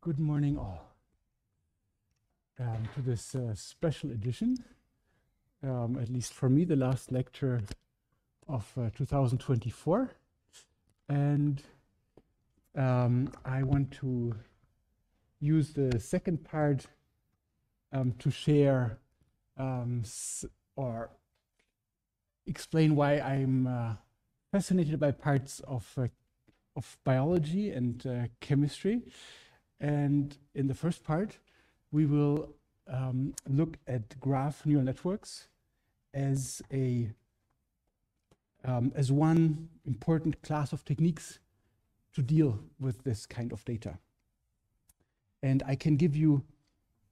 Good morning, all, to this special edition, at least for me, the last lecture of 2024. And I want to use the second part to share or explain why I'm fascinated by parts of biology and chemistry. And in the first part, we will look at graph neural networks as one important class of techniques to deal with this kind of data. And I can give you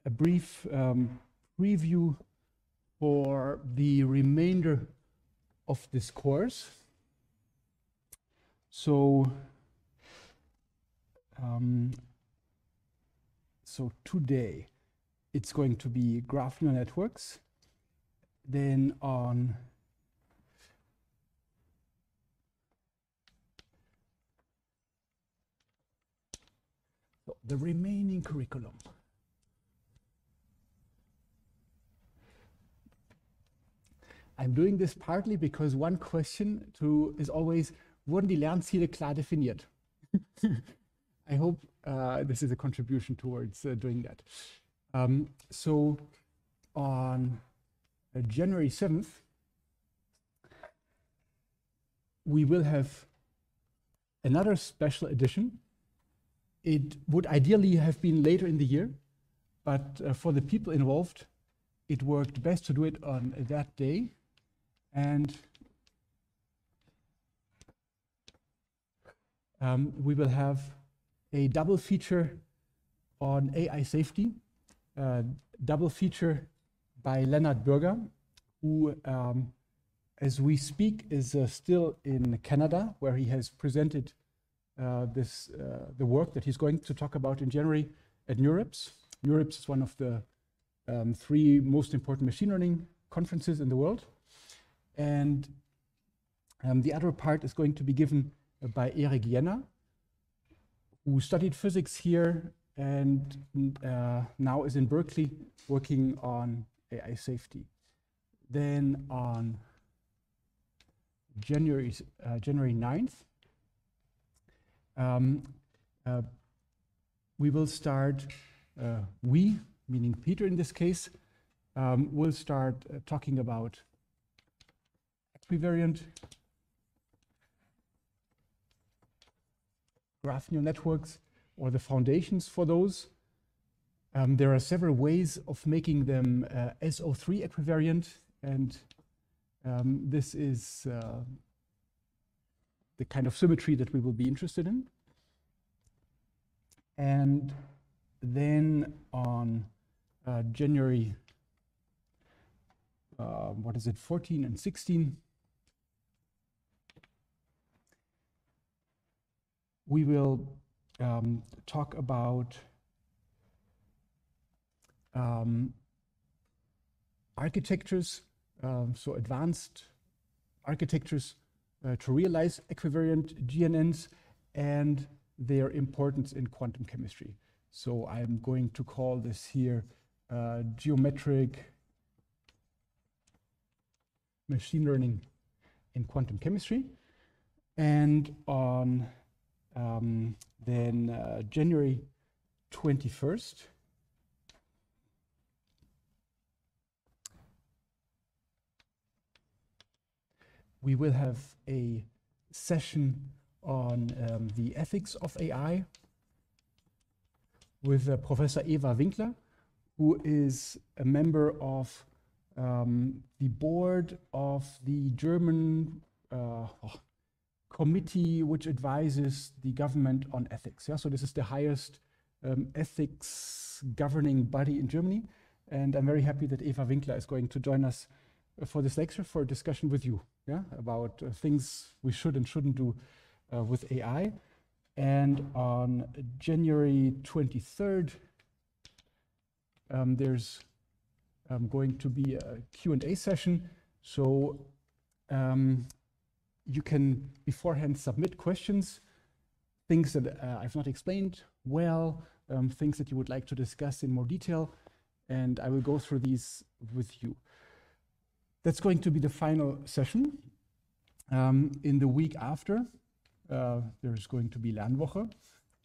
a brief preview for the remainder of this course. So today it's going to be graph neural networks. Then on the remaining curriculum. I'm doing this partly because one question is always, wurden die Lernziele klar definiert? I hope this is a contribution towards doing that. So on January 7th, we will have another special edition. It would ideally have been later in the year, but for the people involved, it worked best to do it on that day. And we will have a double feature on AI safety, double feature by Leonard Berger, who, as we speak, is still in Canada, where he has presented the work that he's going to talk about in January at NeurIPS. NeurIPS is one of the 3 most important machine learning conferences in the world. And the other part is going to be given by Erik Jenner, who studied physics here and now is in Berkeley working on AI safety. Then on January 9th, we will start, we, meaning Peter in this case, will start talking about equivariant graph neural networks, or the foundations for those. There are several ways of making them SO3 equivariant, and this is the kind of symmetry that we will be interested in. And then on January 14 and 16, we will talk about architectures, so advanced architectures to realize equivariant GNNs and their importance in quantum chemistry. So I'm going to call this here geometric machine learning in quantum chemistry. And on January 21st, we will have a session on the ethics of AI with Professor Eva Winkler, who is a member of the board of the German committee which advises the government on ethics. Yeah? So this is the highest ethics governing body in Germany. And I'm very happy that Eva Winkler is going to join us for this lecture for a discussion with you, yeah, about things we should and shouldn't do with AI. And on January 23rd, there's going to be a Q&A session. So you can beforehand submit questions, things that I've not explained well, things that you would like to discuss in more detail, and I will go through these with you. That's going to be the final session. In the week after, there's going to be Lernwoche,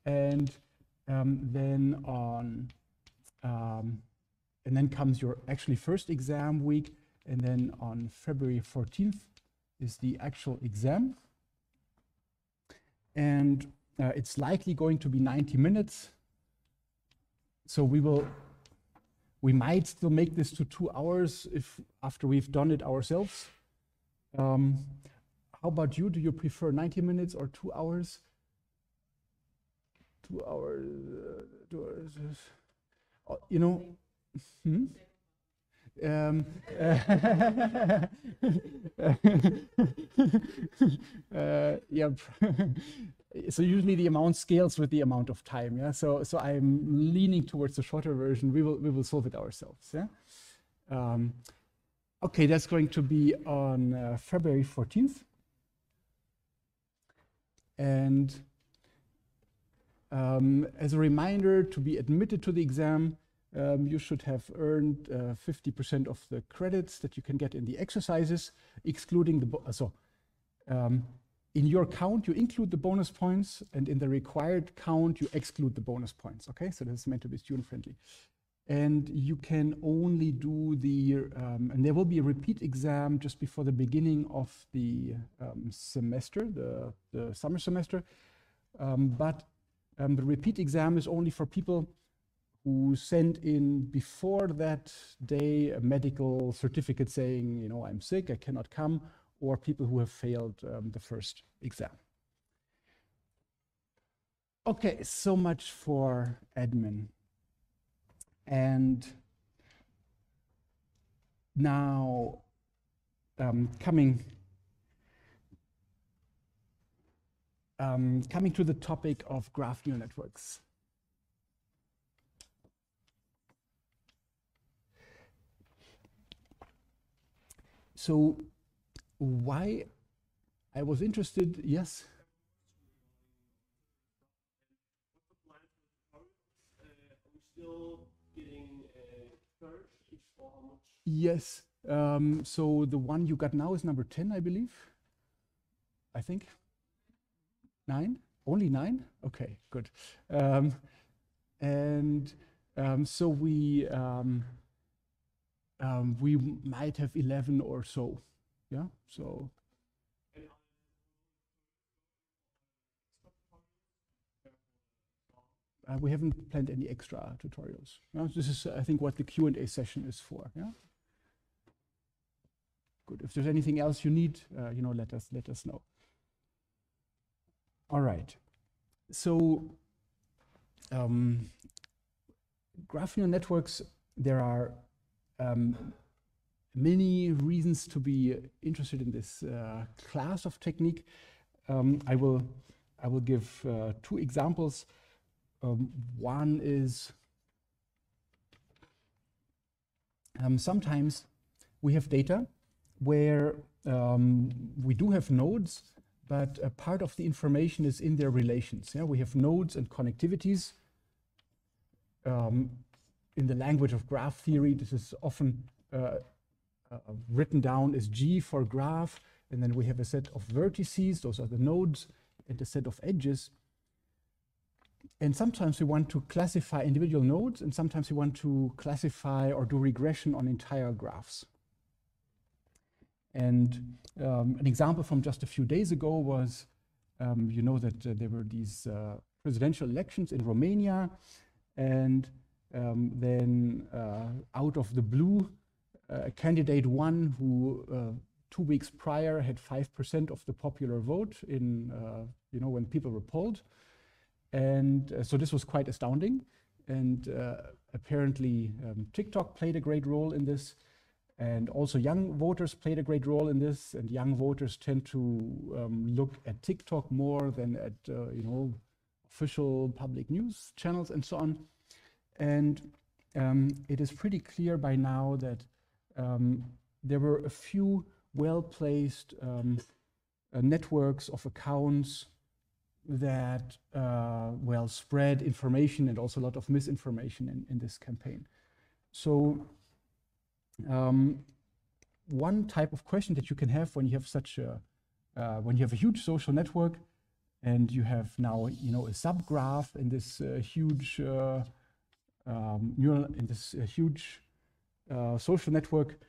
and then comes your actually first exam week, and then on February 14th is the actual exam. And it's likely going to be 90 minutes. So we might still make this to 2 hours if after we've done it ourselves. How about you? Do you prefer 90 minutes or 2 hours? 2 hours, 2 hours. You know, yeah. So usually the amount scales with the amount of time. Yeah. So I'm leaning towards the shorter version. We will solve it ourselves. Yeah. Okay, that's going to be on February 14th, and as a reminder, to be admitted to the exam, you should have earned 50% of the credits that you can get in the exercises, excluding the in your count you include the bonus points, and in the required count you exclude the bonus points. Okay, so this is meant to be student friendly, and you can only do the and there will be a repeat exam just before the beginning of the semester, the summer semester, but the repeat exam is only for people who send in before that day a medical certificate saying, you know, I'm sick, I cannot come, or people who have failed the first exam. Okay, so much for admin. And now coming to the topic of graph neural networks. So why I was interested, yes? Are we still getting charged for how much? Yes. So the one you got now is number 10, I believe. I think. 9? Only 9? Okay, good. So we might have 11 or so. Yeah. So. We haven't planned any extra tutorials. Yeah? This is, I think, what the Q&A session is for. Yeah. Good. If there's anything else you need, you know, let us know. All right. So, graph neural networks. There are many reasons to be interested in this class of technique. I will give 2 examples. One is sometimes we have data where we do have nodes, but a part of the information is in their relations. Yeah? We have nodes and connectivities. In the language of graph theory, this is often written down as G for graph, and then we have a set of vertices, those are the nodes, and a set of edges. And sometimes we want to classify individual nodes, and sometimes we want to classify or do regression on entire graphs. And an example from just a few days ago was, you know that there were these presidential elections in Romania, and then out of the blue, a candidate won who 2 weeks prior had 5% of the popular vote in, you know, when people were polled. And so this was quite astounding. And apparently TikTok played a great role in this. And also young voters played a great role in this. And young voters tend to look at TikTok more than at, you know, official public news channels and so on. And it is pretty clear by now that there were a few well-placed networks of accounts that, well, spread information and also a lot of misinformation in this campaign. So one type of question that you can have when you have such a, when you have a huge social network and you have now, you know, a subgraph in this huge social network,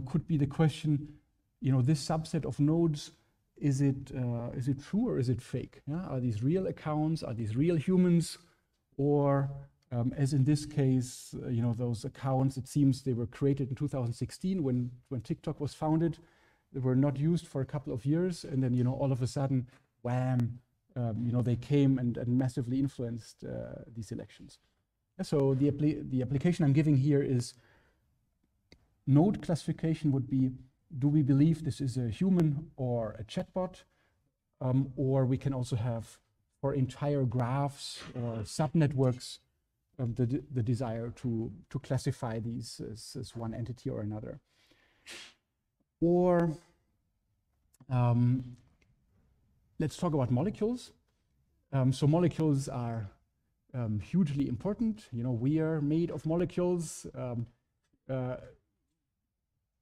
could be the question, you know, this subset of nodes, is it true or is it fake? Yeah? Are these real accounts? Are these real humans? Or as in this case, you know, those accounts, it seems they were created in 2016 when TikTok was founded. They were not used for a couple of years, and then, you know, all of a sudden, wham, you know, they came and massively influenced these elections. So the application I'm giving here is node classification would be, do we believe this is a human or a chatbot? Or we can also have, for entire graphs or subnetworks, the desire to classify these as one entity or another. Or let's talk about molecules. So molecules are hugely important. You know, we are made of molecules.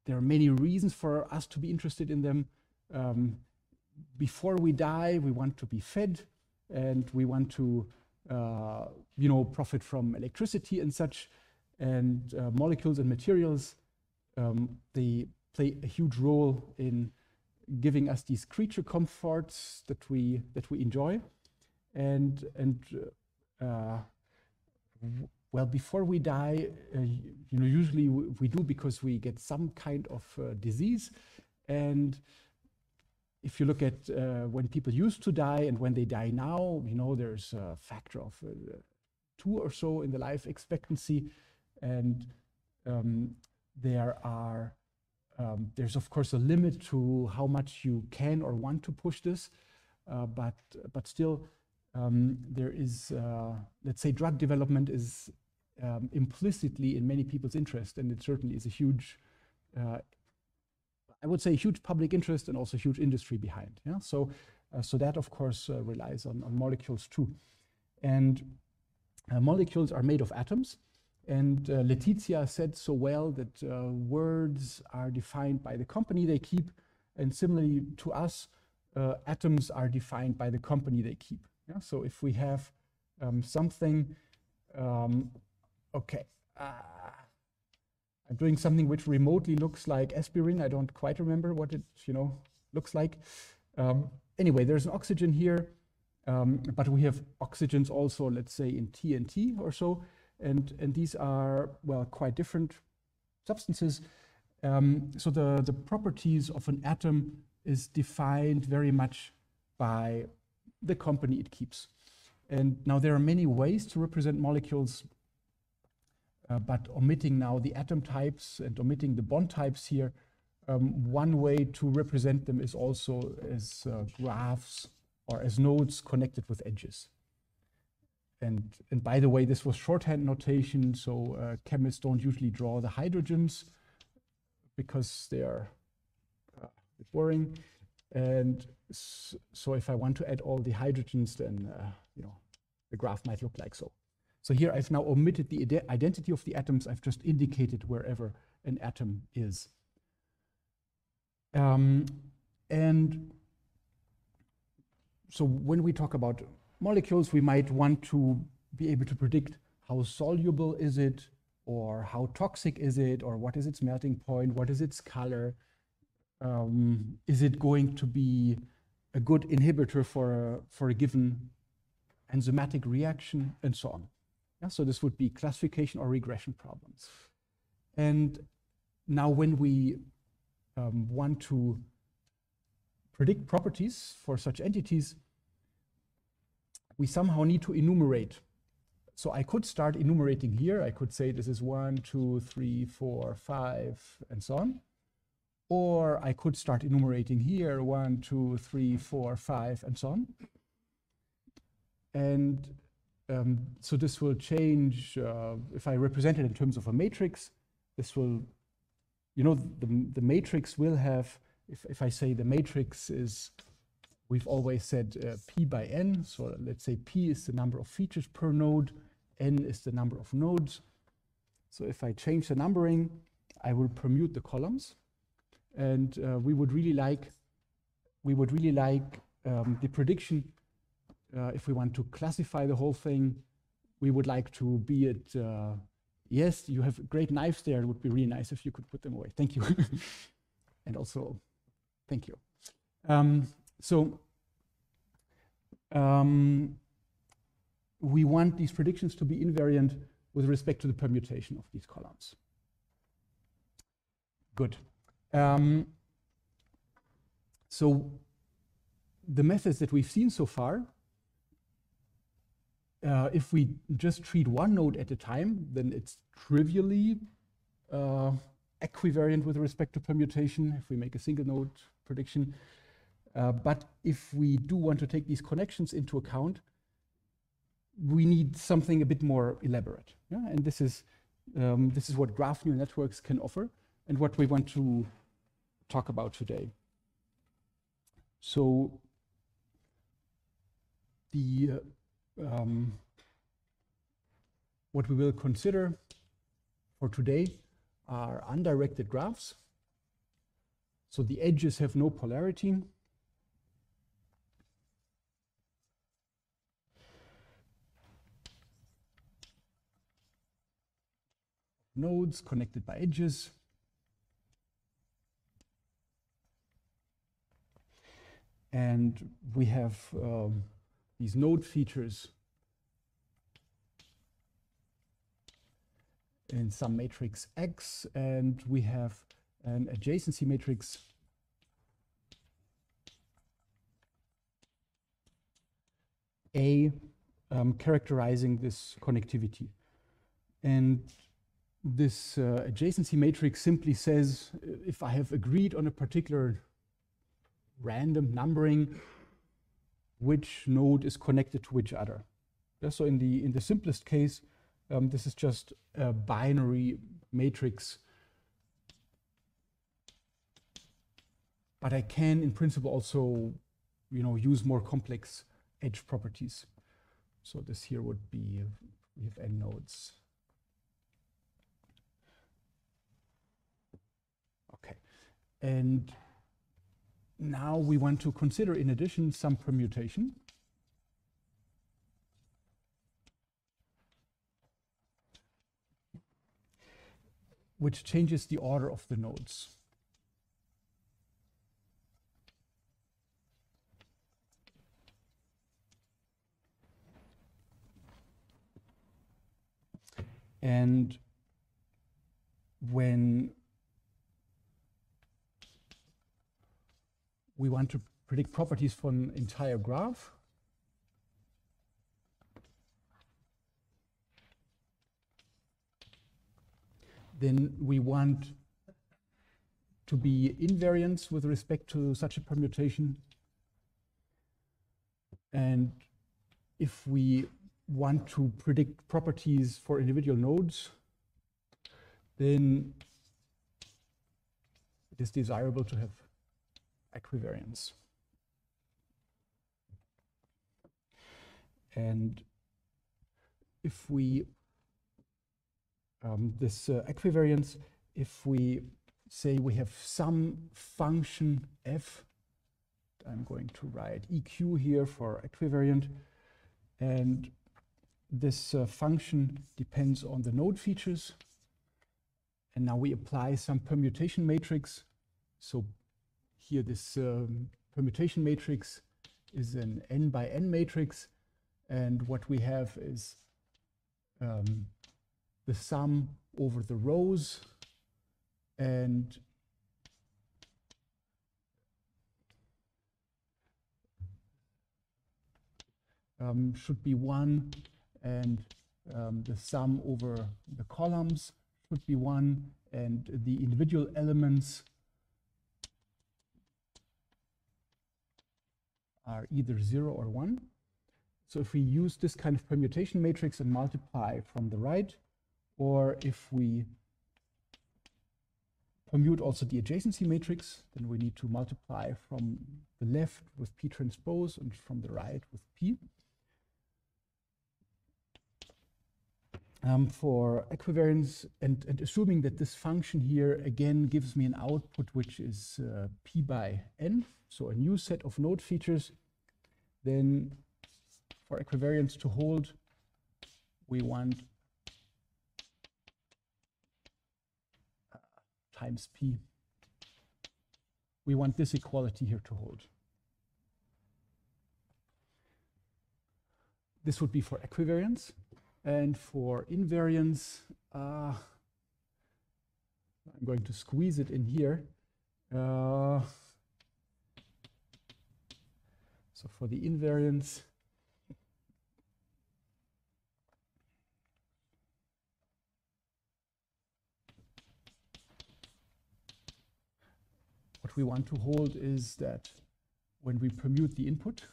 There are many reasons for us to be interested in them. Before we die, we want to be fed, and we want to, you know, profit from electricity and such. And molecules and materials, they play a huge role in giving us these creature comforts that we enjoy. And well, before we die, you know, usually we do because we get some kind of disease. And if you look at when people used to die and when they die now, you know, there's a factor of 2 or so in the life expectancy. And there's of course a limit to how much you can or want to push this, but still there is, let's say, drug development is implicitly in many people's interest, and it certainly is a huge, I would say, huge public interest and also huge industry behind. Yeah, so that of course relies on molecules too, and molecules are made of atoms. And Letizia said so well that words are defined by the company they keep, and similarly to us, atoms are defined by the company they keep. Yeah? So if we have something, okay, I'm doing something which remotely looks like aspirin. I don't quite remember what it, you know, looks like. Anyway, there's an oxygen here, but we have oxygens also, let's say, in TNT or so. And these are, well, quite different substances. So the properties of an atom is defined very much by the company it keeps. And now there are many ways to represent molecules, but omitting now the atom types and omitting the bond types here, one way to represent them is also as graphs or as nodes connected with edges. And by the way, this was shorthand notation, so chemists don't usually draw the hydrogens because they are a bit boring. And so if I want to add all the hydrogens, then you know, the graph might look like so. So here I've now omitted the identity of the atoms. I've just indicated wherever an atom is. And so when we talk about molecules, we might want to be able to predict how soluble is it, or how toxic is it, or what is its melting point, what is its color, is it going to be a good inhibitor for a given enzymatic reaction, and so on. Yeah, so this would be classification or regression problems. And now when we want to predict properties for such entities, we somehow need to enumerate. So I could start enumerating here. I could say this is 1, 2, 3, 4, 5, and so on. Or I could start enumerating here, 1, 2, 3, 4, 5, and so on. And so this will change. If I represent it in terms of a matrix, this will, you know, the matrix will have, if I say the matrix is we've always said P by N. So let's say P is the number of features per node, N is the number of nodes. So if I change the numbering, I will permute the columns. And we would really like the prediction, if we want to classify the whole thing, we would like to be at, yes, you have great knives there. It would be really nice if you could put them away. Thank you. And also, thank you. We want these predictions to be invariant with respect to the permutation of these columns. Good. So the methods that we've seen so far, if we just treat one node at a time, then it's trivially equivariant with respect to permutation if we make a single node prediction. But if we do want to take these connections into account, we need something a bit more elaborate. Yeah? And this is what graph neural networks can offer and what we want to talk about today. So what we will consider for today are undirected graphs. So the edges have no polarity. Nodes connected by edges. And we have these node features in some matrix X, and we have an adjacency matrix A characterizing this connectivity. And this adjacency matrix simply says if I have agreed on a particular random numbering, which node is connected to which other. Yeah, so in the simplest case, this is just a binary matrix. But I can, in principle, also, use more complex edge properties. So this here would be, we have n nodes. Okay, and now we want to consider, in addition, some permutation. Which changes the order of the nodes. And when we want to predict properties for an entire graph, then we want to be invariant with respect to such a permutation. And if we want to predict properties for individual nodes, then it is desirable to have equivariance. And if we this equivariance, if we say we have some function f, I'm going to write EQ here for equivariant, and this function depends on the node features. And now we apply some permutation matrix. So here this permutation matrix is an n by n matrix, and what we have is the sum over the rows, and should be 1, and the sum over the columns should be 1, and the individual elements are either 0 or 1. So if we use this kind of permutation matrix and multiply from the right, or if we permute also the adjacency matrix. Then we need to multiply from the left with P transpose and from the right with P. For equivariance, and assuming that this function here again gives me an output which is P by N, so a new set of node features, then for equivariance to hold, we want times P. We want this equality here to hold. This would be for equivariance. And for invariance, I'm going to squeeze it in here. So for the invariance, what we want to hold is that when we permute the input,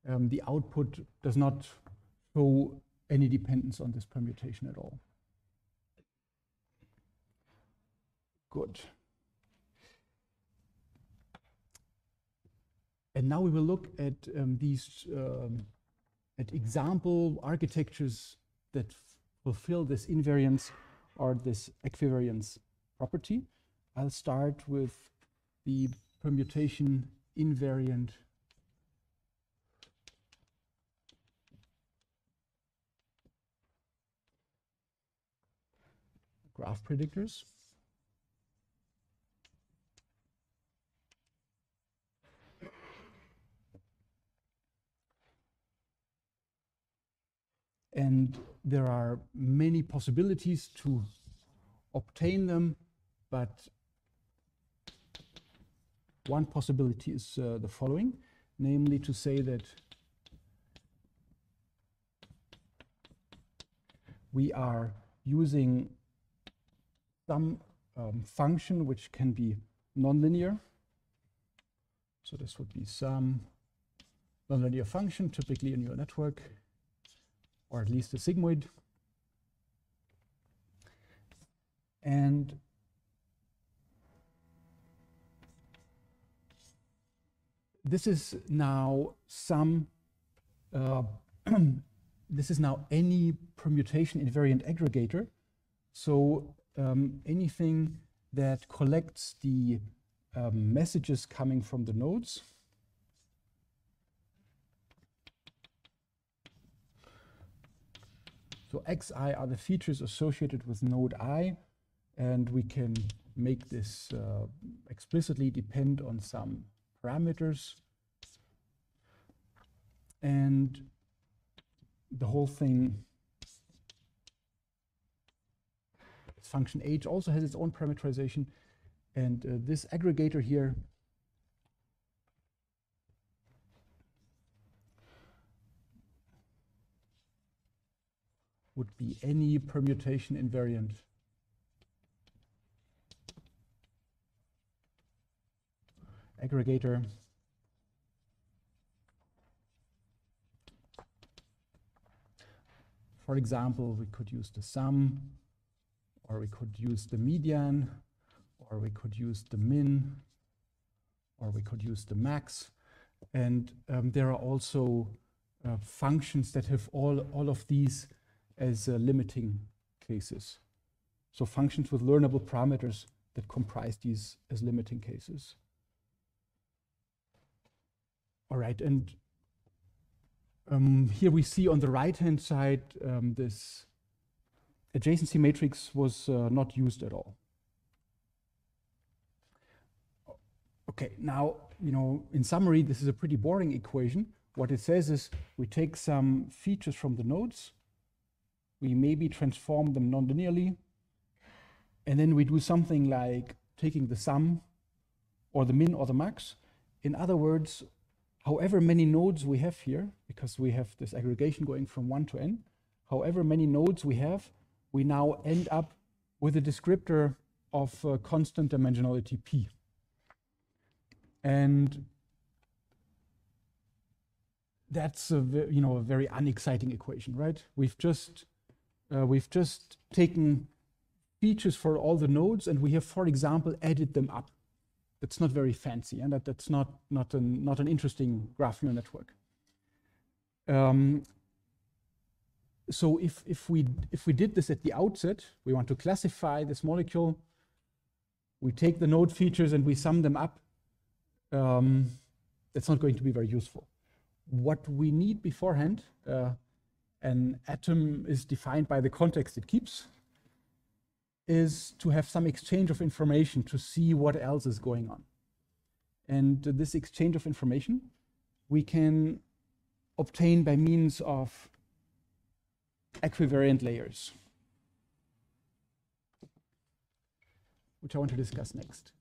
the output does not show any dependence on this permutation at all. Good. And now we will look at these at example architectures that fulfill this invariance or this equivariance property. I'll start with the permutation-invariant graph predictors. And there are many possibilities to obtain them, but one possibility is the following, namely to say that we are using some function which can be nonlinear. So this would be some nonlinear function, typically a neural network, or at least a sigmoid. And this is now some, this is now any permutation-invariant aggregator. So anything that collects the messages coming from the nodes. So xi are the features associated with node I, and we can make this explicitly depend on some parameters. And the whole thing, this function h also has its own parameterization. And this aggregator here would be any permutation-invariant aggregator. For example, we could use the sum, or we could use the median, or we could use the min, or we could use the max. And there are also functions that have all of these as limiting cases. So functions with learnable parameters that comprise these as limiting cases. All right, and here we see on the right-hand side this adjacency matrix was not used at all. Okay, now, in summary, this is a pretty boring equation. What it says is we take some features from the nodes, we maybe transform them nonlinearly, and then we do something like taking the sum or the min or the max. In other words, however many nodes we have here, because we have this aggregation going from 1 to n, however many nodes we have, we now end up with a descriptor of constant dimensionality p. And that's a very unexciting equation, right? We've just we've just taken features for all the nodes, and we have, for example, added them up. That's not very fancy, and that's not an interesting graph neural network. So if we did this at the outset, we want to classify this molecule. We take the node features and we sum them up. That's not going to be very useful. What we need beforehand, an atom is defined by the context it keeps, is to have some exchange of information to see what else is going on. And this exchange of information we can obtain by means of equivariant layers, which I want to discuss next.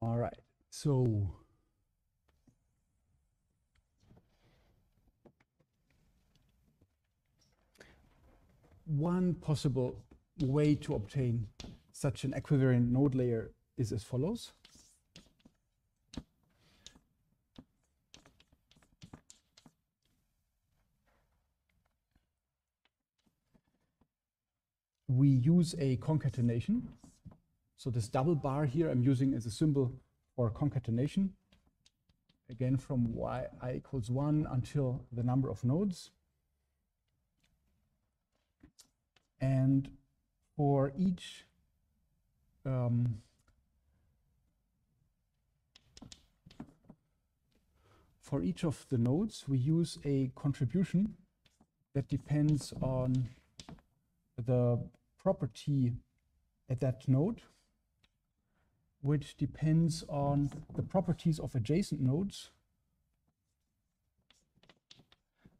All right, so one possible way to obtain such an equivariant node layer is as follows. We use a concatenation. So this double bar here I'm using as a symbol for concatenation, again from I equals 1 until the number of nodes. And for each of the nodes, we use a contribution that depends on the property at that node, which depends on the properties of adjacent nodes.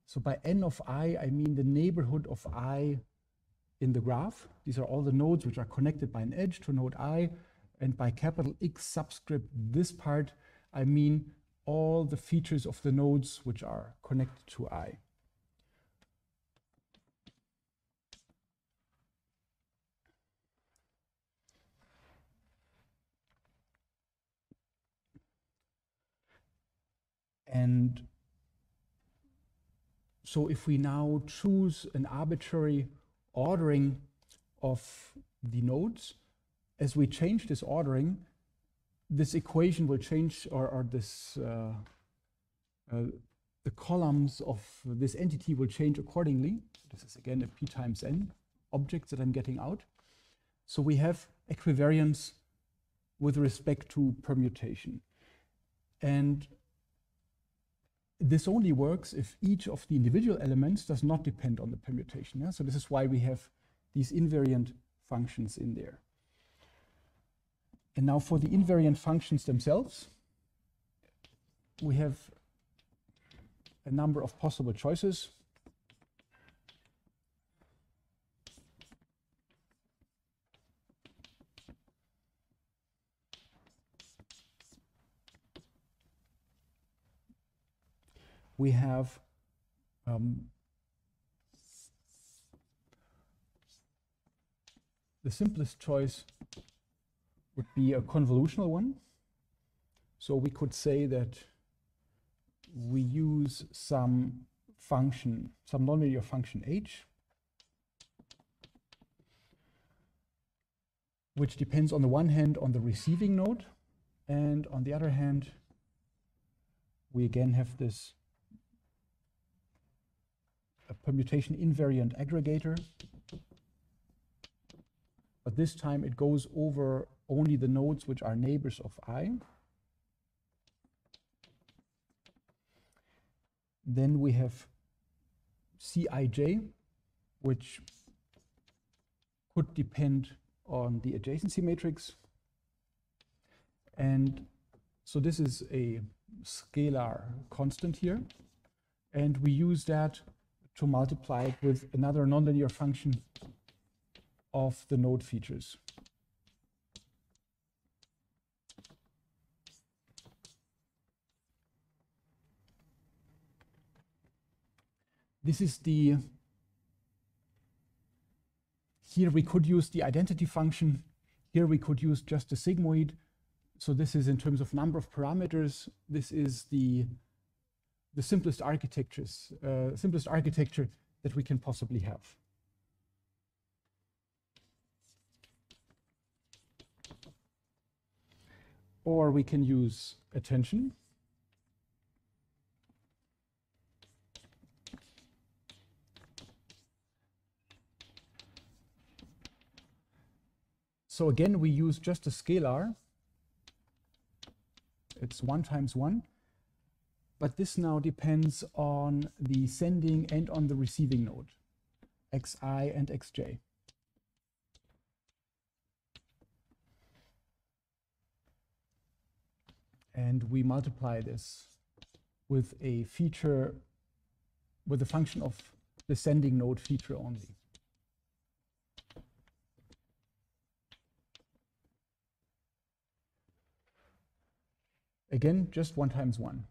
So by n of I mean the neighborhood of I in the graph. These are all the nodes which are connected by an edge to node I, and by capital X subscript this part, I mean all the features of the nodes which are connected to I. And so if we now choose an arbitrary ordering of the nodes, as we change this ordering, this equation will change, or this the columns of this entity will change accordingly. This is again a p times n object that I'm getting out. So we have equivariance with respect to permutation. And this only works if each of the individual elements does not depend on the permutation. Yeah? So this is why we have these invariant functions in there. And now for the invariant functions themselves, we have a number of possible choices. We have the simplest choice would be a convolutional one. So we could say that we use some function, some nonlinear function h, which depends on the one hand on the receiving node, and on the other hand, we again have this a permutation-invariant aggregator. But this time it goes over only the nodes which are neighbors of I. Then we have Cij, which could depend on the adjacency matrix. And so this is a scalar constant here. And we use that to multiply it with another nonlinear function of the node features. this is the, here we could use the identity function. Here we could use just the sigmoid. So this is in terms of number of parameters. This is the simplest architecture that we can possibly have. Or we can use attention. So again, we use just a scalar. It's 1 times 1. But this now depends on the sending and on the receiving node, xi and xj. And we multiply this with a feature, with a function of the sending node feature only. Again, just 1 times 1.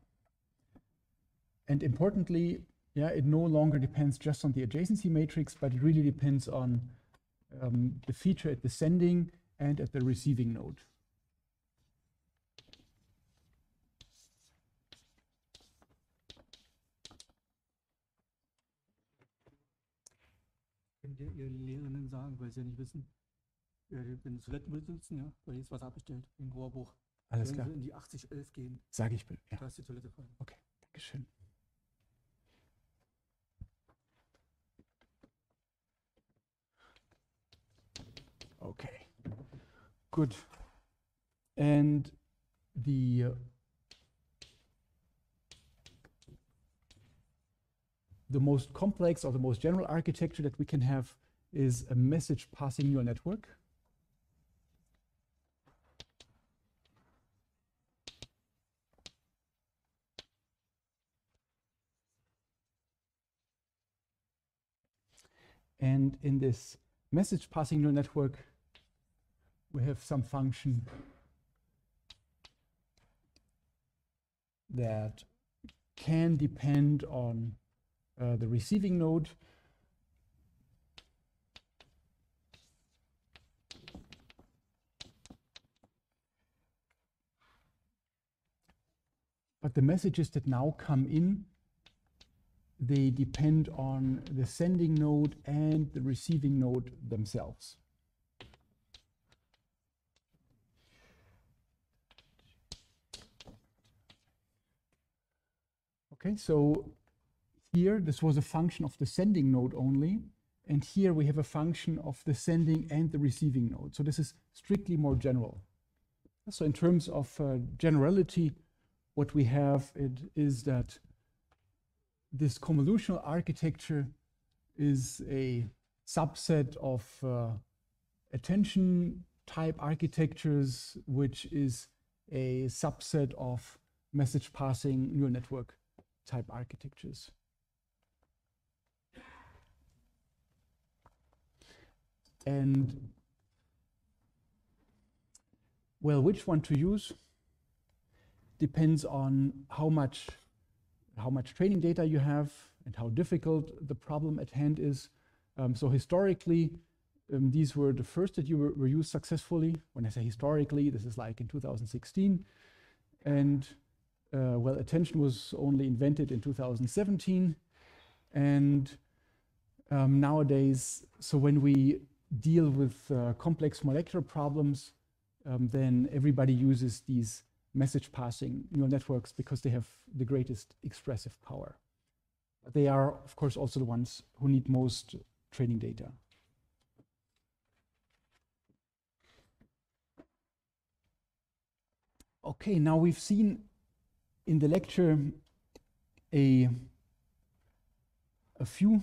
And importantly, yeah, it no longer depends just on the adjacency matrix, but it really depends on the feature at the sending and at the receiving node. Könnt ihr Ihren Lehrenden sagen, weil sie ja nicht wissen, wenn sie Toiletten besitzen, ja, weil jetzt was abbestellt, im Rohrbuch. Alles Wenn klar. sie in die 8011 gehen, Sage ich, ja. da ist die Toilette frei. Okay, Dankeschön. Okay, good. And the most complex or the most general architecture that we can have is a message passing neural network. And in this message passing neural network, we have some function that can depend on the receiving node. But the messages that now come in, they depend on the sending node and the receiving node themselves. Okay, so here this was a function of the sending node only, and here we have a function of the sending and the receiving node. So this is strictly more general. So in terms of generality, what we have is that this convolutional architecture is a subset of attention type architectures, which is a subset of message passing neural network type architectures. And well, which one to use depends on how much training data you have and how difficult the problem at hand is. So historically, these were the first that were used successfully. When I say historically, this is like in 2016. And well, attention was only invented in 2017. And nowadays, so when we deal with complex molecular problems, then everybody uses these message passing neural networks because they have the greatest expressive power. They are, of course, also the ones who need most training data. Okay, now we've seen in the lecture a few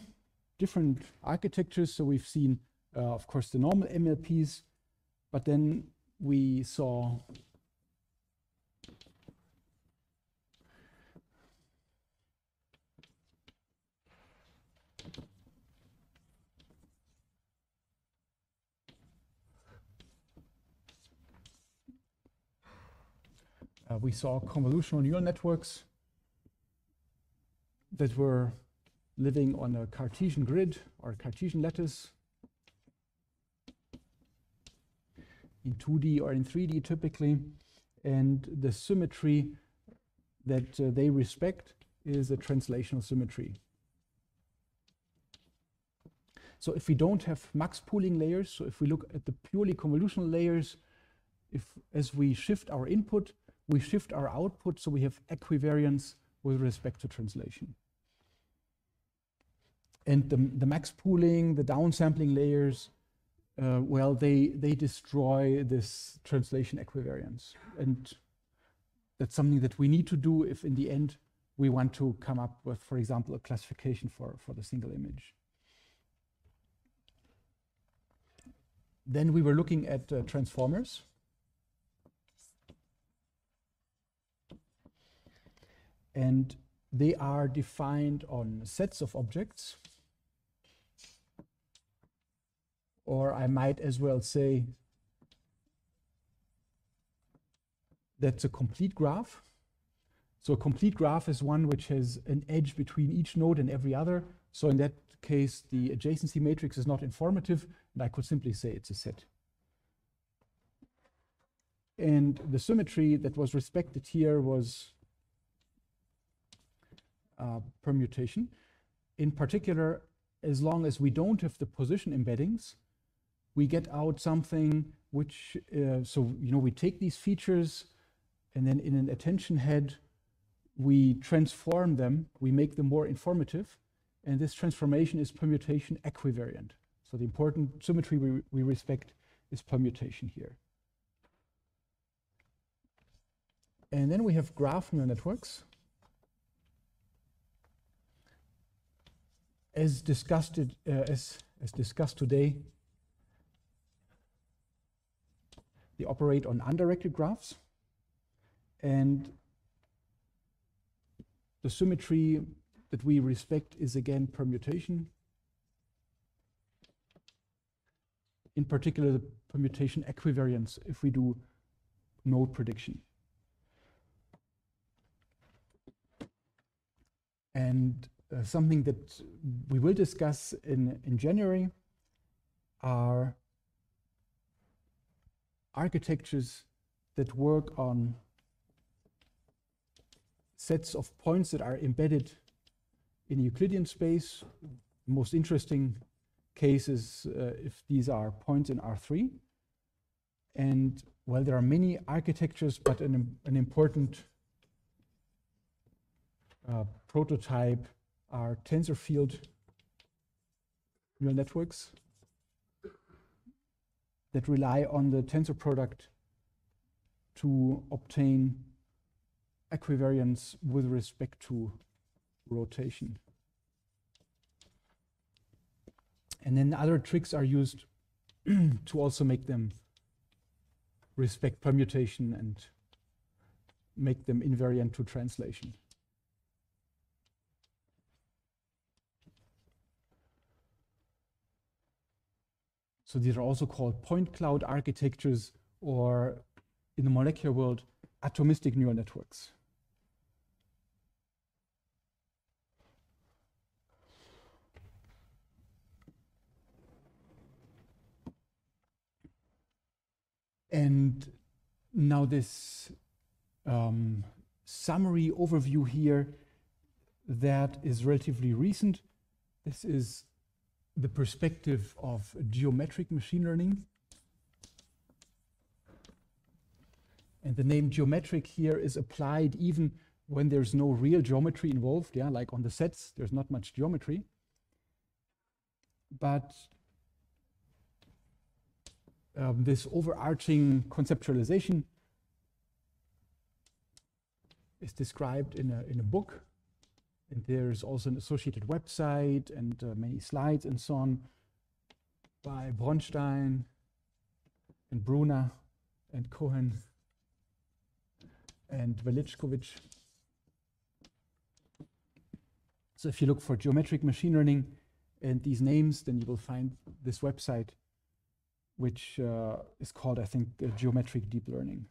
different architectures. So we've seen, of course, the normal MLPs, but then we saw convolutional neural networks that were living on a Cartesian grid or a Cartesian lattice in 2D or in 3D typically, and the symmetry that they respect is a translational symmetry. So if we don't have max pooling layers, so if we look at the purely convolutional layers, as we shift our input, we shift our output, so we have equivariance with respect to translation. And the max pooling, the downsampling layers, well, they destroy this translation equivariance. And that's something that we need to do if in the end we want to come up with, for example, a classification for the single image. Then we were looking at transformers. And they are defined on sets of objects. Or I might as well say that's a complete graph. So a complete graph is one which has an edge between each node and every other. So in that case, the adjacency matrix is not informative, and I could simply say it's a set. And the symmetry that was respected here was permutation. In particular, as long as we don't have the position embeddings, we get out something which, so we take these features and then in an attention head, we transform them, we make them more informative, and this transformation is permutation equivariant. So the important symmetry we respect is permutation here. And then we have graph neural networks. As discussed today, they operate on undirected graphs, and the symmetry that we respect is again permutation. In particular, the permutation equivariance if we do node prediction. And something that we will discuss in January are architectures that work on sets of points that are embedded in Euclidean space. The most interesting case is if these are points in R3. And well, there are many architectures, but an important prototype are tensor field neural networks that rely on the tensor product to obtain equivariance with respect to rotation. And then other tricks are used to also make them respect permutation and make them invariant to translation. So these are also called point cloud architectures, or in the molecular world, atomistic neural networks. And now this summary overview here that is relatively recent. This is the perspective of geometric machine learning. And the name geometric here is applied even when there's no real geometry involved. Yeah, like on the sets, there's not much geometry. But this overarching conceptualization is described in a book. And there's also an associated website and many slides and so on by Bronstein and Brunner and Cohen and Velichkovich. So if you look for geometric machine learning and these names, then you will find this website, which is called, I think, Geometric Deep Learning.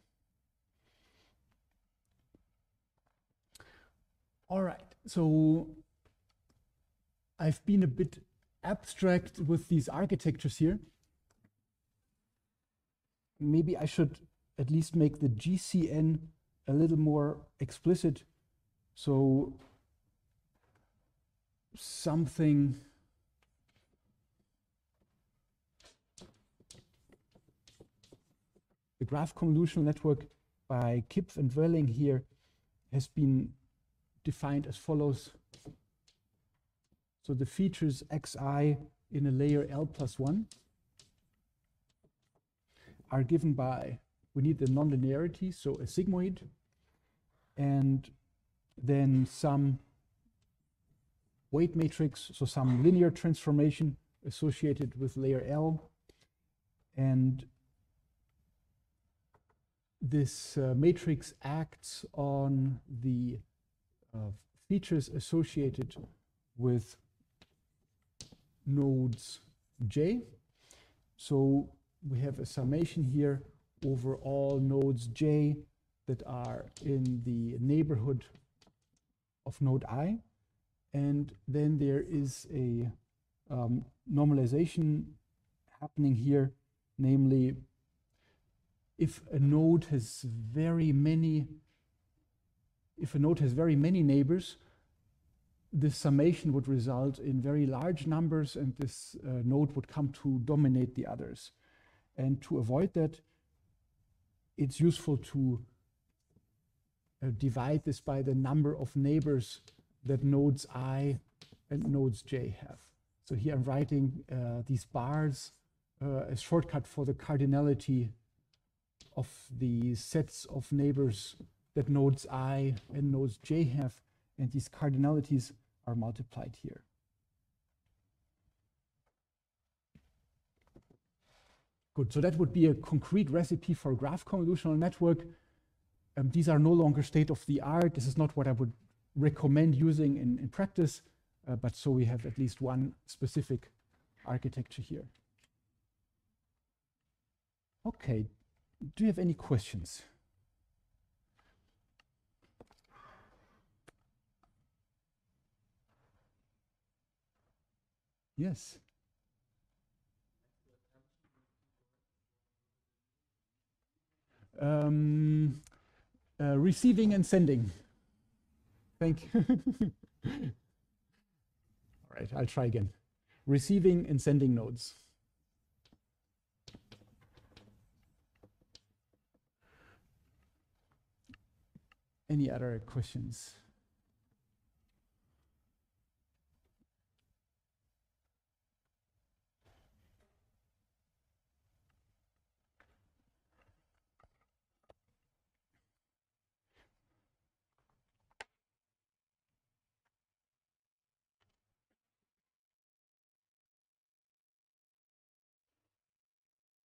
All right, so I've been a bit abstract with these architectures here. Maybe I should at least make the GCN a little more explicit. So something the graph convolutional network by Kipf and Welling here has been defined as follows. So the features xi in a layer L+1 are given by, we need the nonlinearity, so a sigmoid, and then some weight matrix, so some linear transformation associated with layer L. And this matrix acts on the features associated with nodes J. So we have a summation here over all nodes J that are in the neighborhood of node I. And then there is a normalization happening here, namely, if a node has very many neighbors, this summation would result in very large numbers, and this node would come to dominate the others. And to avoid that, it's useful to divide this by the number of neighbors that nodes I and nodes J have. So here I'm writing these bars as shortcut for the cardinality of the sets of neighbors that nodes I and nodes J have, and these cardinalities are multiplied here. Good, so that would be a concrete recipe for a graph convolutional network. These are no longer state of the art. This is not what I would recommend using in practice, but so we have at least one specific architecture here. Okay, do you have any questions? Yes. Receiving and sending. Thank you. All right, I'll try again. Receiving and sending nodes. Any other questions?